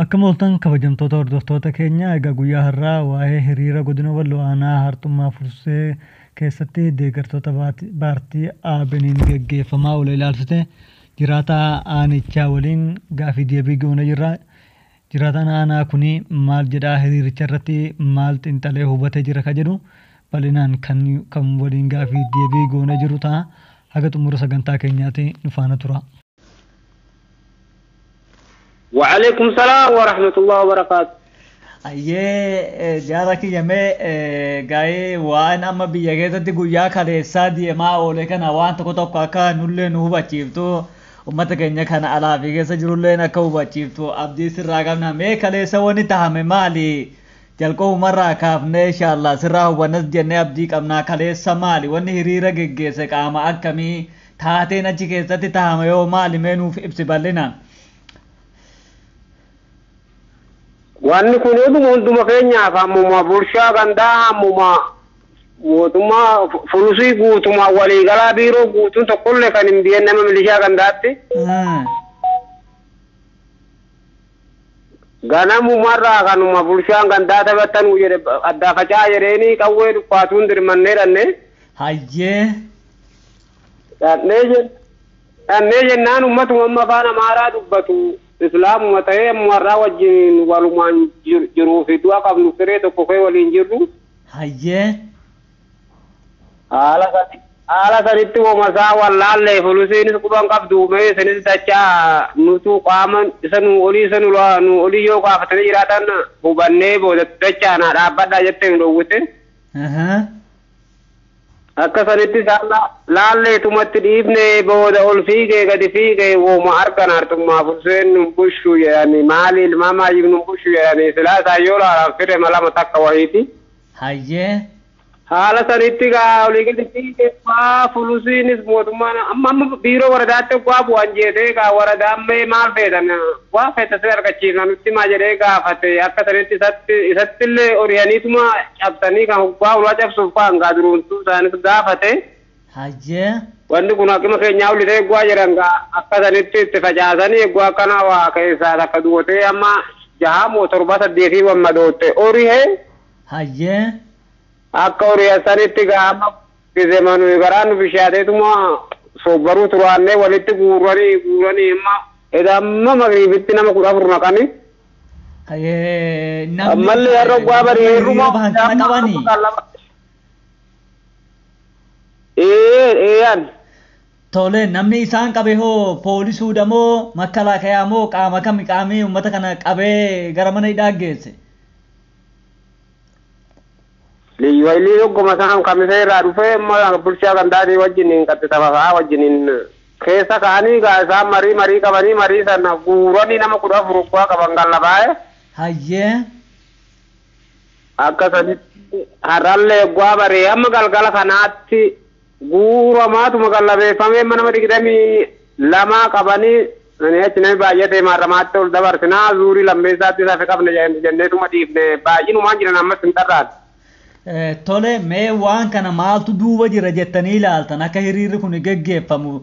Akka mooltan kabajamtoota hordoftoota keenya egaa guyyaa har'aa waa'ee hiriira godina Walloo aanaa Hartummaa Fursee keessatti deeggartoota paartii ABN'n gaggeeffamaa oole ilaalchite jiraata aanichaa waliin gaafii deebii goona jirra. Jiraataan aanaa kuni maal jedhaa hiriiricha irratti maal xiinxalee hubatee jira ka jedhu bal'inaan kan waliin gaafii deebii goona jiru ta'a. Haga xumura sagantaa keenyaatti nu faana tura. وعليكم السلام ورحمة الله وبركاته. جارك يمي جاي وانا ما بيجي تقول يا كله سادي ما أقول لك أنا وان تكتب كاكا نقول نو بتشيفتو وما تكني كان على فيك سجل لنا كوا بتشيفتو أبدي سرقنا مي كله سواني تهم مالي جالكو مرة كافنا إن شاء الله سراه ونس جنة أبدي كمنا كله سمالي وني هريرة جيسة كاما أكمي تاتينا جيسة تهم يو مالي منو في إبسبالنا Wanni kun hunduma keenyaaf hammuma bulshaa gandaa hammuma mootummaa fulusii guutuma waliigalaa biiroo guutuun tokkollee kan hin biyyan nama milishaa gandaatti. Ganamumarraa kanuma bulshaan gandaa taphattanuu jedhe addaa facaa jedheeni qawwee dhuffaatuun dirmannee dhannee. Hayyee. Dhannee jennaan ummatuma amma afaan Amaaraa dubbatu. Islam mata'ee warraa wajjin walumaan jiruu fi du'a qabnu firee tokko kee waliin jirru. Hayyee. Haala sanitti homasaa wallaallee fulusiinis quban qabdu mee isinis dachaa nutu qaama isa nu olii yoo gaafatanii jiraatan hubannee booda dachaa naa dhaabbadhaa jettee nu dhoowwite. Akka sanitti laalleetumatti dhiifne booda ol fiigee gadi fiigee wooma argan hartummaa furseen nun bushu jedhani maali ilmaa maayyif nun bushu jedhani silaa isaa yoo laalaan fire malama takka wahiiti. Hayyee. Haala sanitti gaa olii gadi fiigee faa fulusiinis mootummaan amma biiroo waradaatti waa bu'an jedhee gaa waradaan mee maal feetan waa feetasee argachiifna nutti maa jedhee gaafate akka sanitti isattillee oriyaniituma cabsanii kan waa ulaa cabsuuf fa'an gaa duruuntuu isaanis gaafate. Hayyee. Wanni kun akkuma keenyaa olitee eeguu jedhan gaa akka sanitti itti facaasanii eeguu akkana waa keessaa takka duwwatee amma jaha moo torba saddeetii wamma dootte orihee. Hayyee. Akka horiyaa sanitti gaama gizeemanu garaan bishaateetuma sobbaruu turaannee walitti guuranii amma edamma magriibitti nama 14 naqanii. Ammallee har'a guwaa barii heeruma qabanii. Eeyyan. Tole namni isaan qabe hoo poolisuudha moo makkalaakayaa moo qaama kami qaamii uummata kana qabee gara mana hidhaa geesse. Liyyooylii yogguma isaan kamisee irraa dhufee amma bulchaa gandaatii wajjiniin qaxxitafafaa wajjiniin keessa ka'anii gaa isaan marii qabanii marii sana guuranii nama 14 qaban gallabaa'e. Hayyee. Akka sanitti har'allee guwaa baree amma galgala kanaatti guuramaatuma gallabeeffamee nama 22 qabanii achi namni baay'atee maarramaatti ol dabarsinaa zuurii lammeessaatti isa fi qabne jenneetuma dhiifne baay'inumaan jiran ammas hin xarraan. Tole mee waan kana maaltu duuba jira jettanii ilaaltan akka hiriirri kun gaggeeffamu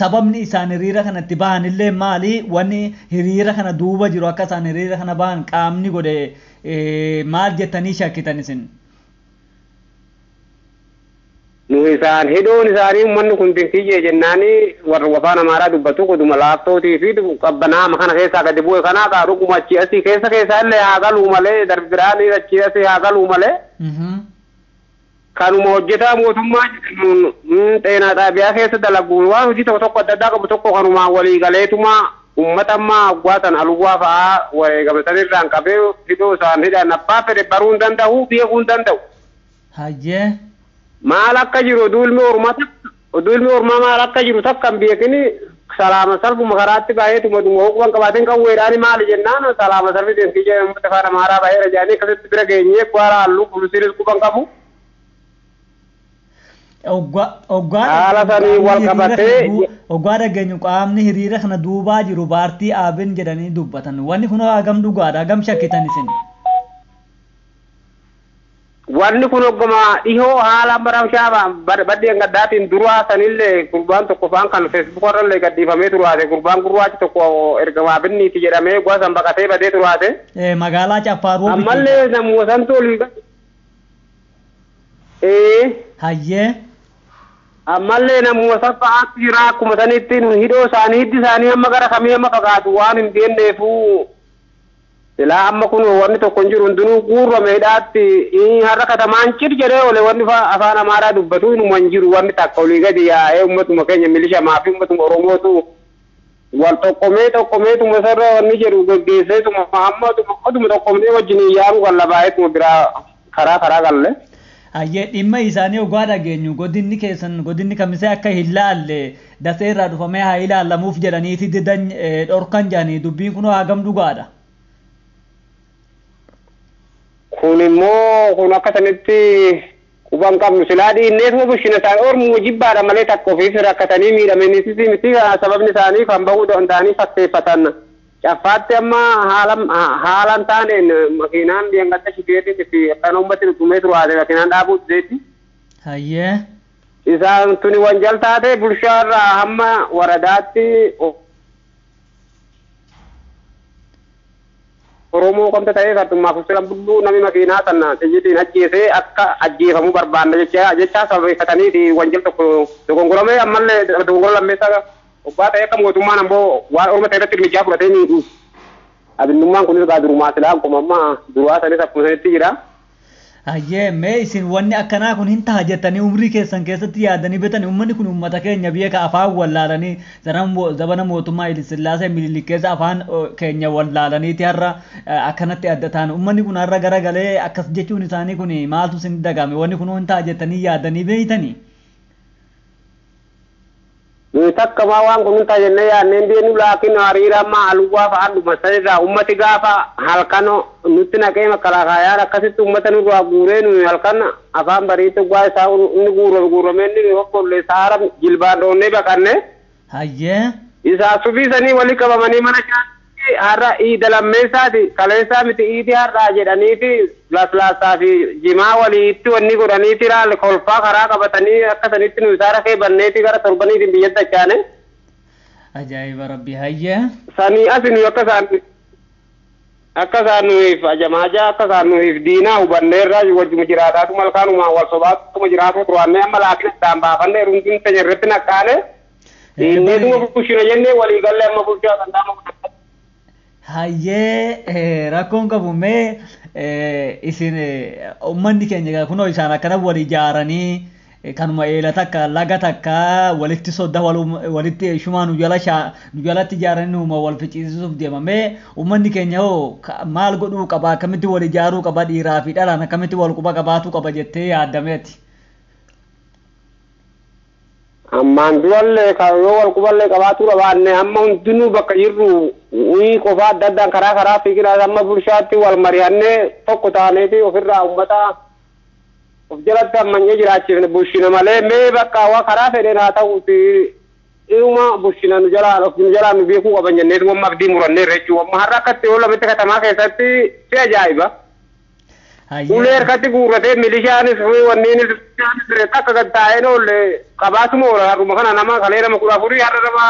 sababni isaan hiriira kanatti bahan illee maali wanni hiriira kana duuba jiru akka isaan hiriira kana bahan qaamni godhe maal jettanii shakkitan isin? Nu isaan hidhoon isaanii uummanni kun dinkiyyee jennaanii warra afaan Amaaraa dubbatu goduma laaftootii fi qabbanaama kana keessaa gadi bu'e kanaa gaa dhuguma achi asii keessa illee haa galuu malee darbiraanii achi asii haa galuu malee. Kanuma hojjetaa mootummaa xeenaa xaabiyaa keessa dalaguun waan hojii tokko adda addaa qabu tokko kanumaan walii galeetuma uummata ammaa hawwaatan aluwaa fa'aa wareegamatan irraan qabee hidhoo isaan hidhan abbaa fedhe baruu hin danda'u beekuu hin danda'u. Hayyee. Maal akka jiru duulmi ormaa maal akka jiru takka hin beekini salaama salfuma karaatti baay'eetuma dhuma hoogwan qabaatiin qawweedhaani maali jennaan salaama salfi deemsii jedhamu uummata afaan Amaaraa baay'eera jedhanii akkasitti bira geenyee kwaara halluu pulisiinis quban qabu. Haala sanii wal qabatee oggaa dhageenyu qaamni hiriira kana duubaa jiru paartii ABN jedhanii dubbatan wanni kun hagam dhugaadha hagam shakkitan isin? wanni kun oggoma dhihoo haala marabshaa baddi gadaatiin duraa sanillee gurbaan tokko faan kan Facebook irrallee gadhiifamee turaate gurbaan gurraachi tokko ergamaa binniiti jedhamee gwasan baqatee badee turaate. Magaalaa Caffaaruu. Ammallee namuu santu olii Hayyee. Ammallee namuu saffaatti jira akkuma sanitti hidhoo isaanii hiddi isaanii amma gara kamii amma fagaatu waan hin deemneefuu. Silaa amma kun wanni tokko hin jiru hundinuu guurrameedhaatti har'a katamaan cir jedhee ole wanni afaan amaaraa dubbatu inuma hin jiru wanni takka olii gadi yaa'ee ummatuma keenya milishamaa fi ummatuma oromootu wal tokkomeetuma sarara wanni jedhu gaggeesseetuma oduma tokkomnee wajjin yaa'u kan labaa'eetuma biraa karaa galle. Hayyee dhimma isaanii ogaa dhageenyu godinni kamisee akka hin laalle dasee irraa dhufamee haa ilaallamuuf jedhaniiti didan dhorkan jedhanii dubbiin kun hagam dhugaadha. Kun immoo kun akka sanitti quban qabnu silaa dhiinneetuma bushina isaanii ormuu jibbaadha malee takka ofiif rakkatanii miidhamaniitis miti sababni isaanii kan bahuu danda'anii fakkeeffatan. Caffaatti amma haalan taaneen makiinaan diyangatta shikeetii fi akkaan uummati dhumee turaate makiinaan dhaabuu deetti. Hayyee. Isaan tuni wanjal taate bulshaarraa hamma waradaatti Oromoo komta ta'ee kartummaaf uffatan bulluu namni makiinaa sana xiyyitiin ajjeesee akka ajjeefamuu barbaanna jecha sababeeffatanii wanjal tokko dogongoramee ammallee dogongora lammeessaa obbaa ta'ee akka mootummaan ammoo waan orma ta'e irratti hirmichaa fudhatee miidhu. Abinnummaan kunis egaa durumaa silaa akkuma ammaa duraa sanis akkuma sanitti jira. Hayyee mee isin wanni akkanaa kun hin ta'a jettanii umrii keessan keessatti yaadanii beektan uummanni kun uummata keenya biyya ka afaan wallaalanii zabana mootummaa Ilisillaasee Minilik keessa afaan keenya wallaalaniiti har'a akkanatti adda ta'an uummanni kun har'a garagalee akkas jechuun isaanii kun maaltu isin dagame wanni kun hin ta'a jettanii yaadanii beektanii. Takka maa waan kun ta'a jennee yaadneen deenu laakiin hariira ammaa aluwaa fa'aan dhuma sanirraa ummati gaafa halkan nutti naqee makalaakaayaan akkasitti ummata nurraa guuree nuyi halkan afaan bariitti waa isaa inni guurame inni hokkollee saara jilbaan dhoonnee baqanne. Hayyee. Isaa sufiisanii walii qabamanii mana shaatti har'a iida lammeessaati kaleessaa miti iiti har'aa jedhaniiti laslaasaa fi jimaa waliitti wanni godhaniiti raal kolfaa karaa qabatanii akka sanitti nu isaara kee banneeti gara torbaniitiin biyyatti achaane. Ajaa'iba rabbi hayyee. Sanii asinu akka isaan nuyiif ajamaaja akka isaan nuyiif diinaa hubanneerraa wajjuma jiraataatu malkaanuma wal sobaatuma jiraatu turaannee amma laafina isaan baafanne runduun keenya irratti naqqaane. Dhiinneetuma bushina jennee walii gallee amma bulchaa kan taa'amu. Hayyee rakkoon qabu mee isin uummanni keenya kunoo isaan akkana wal ijaaranii kanuma eela takka laga takka walitti sodda walitti shumaa nu jalatti ijaaranii nuuma wal ficciisuuf deema mee uummanni keenya hoo maal godhuu qaba akkamitti wal ijaaruu qaba dhiiraa fi dhalaan akkamitti wal quba qabaatuu qaba jettee yaaddameeti. Ammaan durallee yoo wal quballee qabaatuu qabaanne amma hundinuu bakka jirru qofaa adda addaan karaa fiigiraa amma bulshaatti wal mari'annee tokko taaneeti ofirraa uummata of jalatti ammanyee jiraachifne bushina malee mee bakka waa karaa fedheen haa ta'uuti dhuma bushina nu jalaa nu beekuu qaban jenneetu amma abdii muranneerra jechuudha amma har'a akkatti yoo lamitti katamaa keessatti si ajaa'iba. Ulee harkatti guurratee milishaanis wanniinis akka gad taa'een oolle qabaatuma oola har'uma kana nama kalee nama 14 har'a nama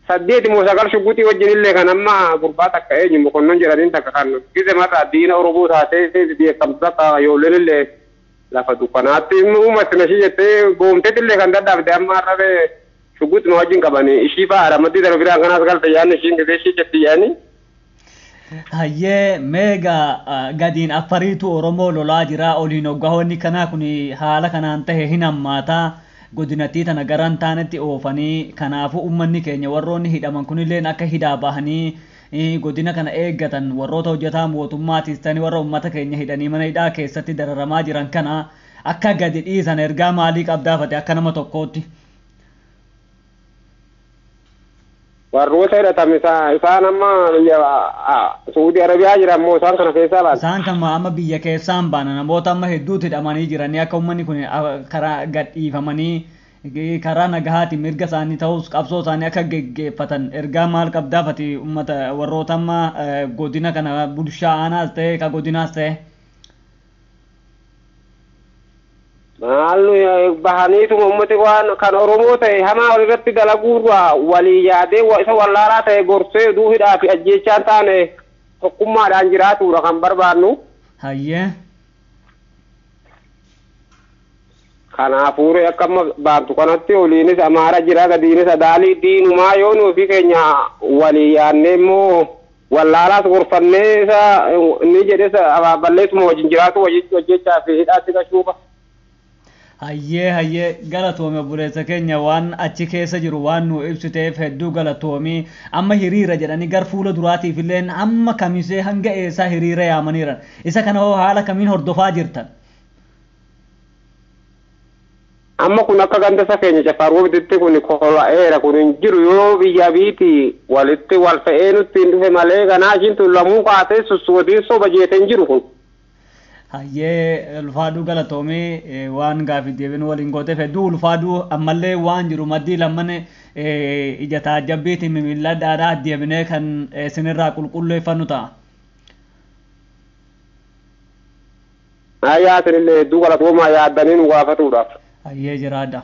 8 moo 9 shugguxii wajjin illee kan amma gurbaa takka eenyu mokonnon jedhaniin takka kan gise marraa diina Oromoo taatee beekamtu akka ijoolleen illee lafa dukkanaatti uummattina ishii jettee goomteet illee kan dadhabde amma har'a shugguxuma wajjin qabanii ishii fa'aadha maddii darba biraan kanaas galte yaadni ishiin gisee ishii jetti yaani. Hayyee meega gadiin affariitu Oromoo lolaa jira oliin hoggahoonni kanaa kun haala kanaan tahe hin hammaataa godinattii tana garan taanetti oofanii kanaafuu uummanni keenya warroonni hidhaman kunilleen akka hidhaa bahanii godina kana eeggatan warroota hojjetaa mootummaatis tani warra uummata keenya hidhanii mana hidhaa keessatti dararamaa jiran kana akka gadi dhiisan ergaa maalii qabdaafate akka nama tokkootti. Warroota hidhatame isaan amma biyya Saudi Arabiyaa jiran moo isaan kana keessaa baana? Isaan kan amma biyya keessaan baana namoota amma hedduutu hidhamanii jiranii akka uummanni kun karaa gadhiifamanii karaa nagahaatiin mirga isaanii ta'us qabsoo isaanii akka geggeeffatan ergaa maal qabdaafati uummata warroota amma godina kana bulchaa aanaas ta'e ka godinaas ta'e. Maallu bahaniitu ummati waan kan Oromoo ta'e hamaa walirratti dalaguurraa walii yaadee isa wallaalaa ta'e gorsee duuhidhaa fi ajjeechaan taane tokkummaadhaan jiraatuudha kan barbaannu. Hayyee. Kanaafuu akka amma baantu kanatti oliinis amaara jira gadiinis adaalii diinumaa yoo nuufi keenya walii yaadnee immoo wallaalaas gorfannee isa ni jedhes balleessuma wajjin jiraatu hojjechaa fi hidhaatti gashuufa. Hayyee galatoome buleessa keenya waan achi keessa jiru waan nu ibsiteef hedduu galatoomii amma hiriira jedhanii gar fuula duraatiif illee amma kamisee hanga eessaa hiriira yaamaniiran isa kana hoo haala kamiin hordofaa jirtan? Amma kun akka ganda keenya Jafaaruu bititti kun kola'eera kun hin jiru yoo biyya biiti walitti wal fe'ee nutti hin dhufe malee ganaa ishiin tun lamuu kaatee sussuutii soba jeete hin jiru kun. Hayyee ulfaaduu galatoomii waan gaafii deebinu waliin gooteef hedduu ulfaaduu ammallee waan jiru maddii lamman ija taajjabbiitiin mimiilladhaadhaa deebinee kan isinirraa qulqulleeffannu ta'a. Yaasinillee hedduu galatoomaa yaaddanii nu gaafatuudhaaf. Hayyee jiraadha.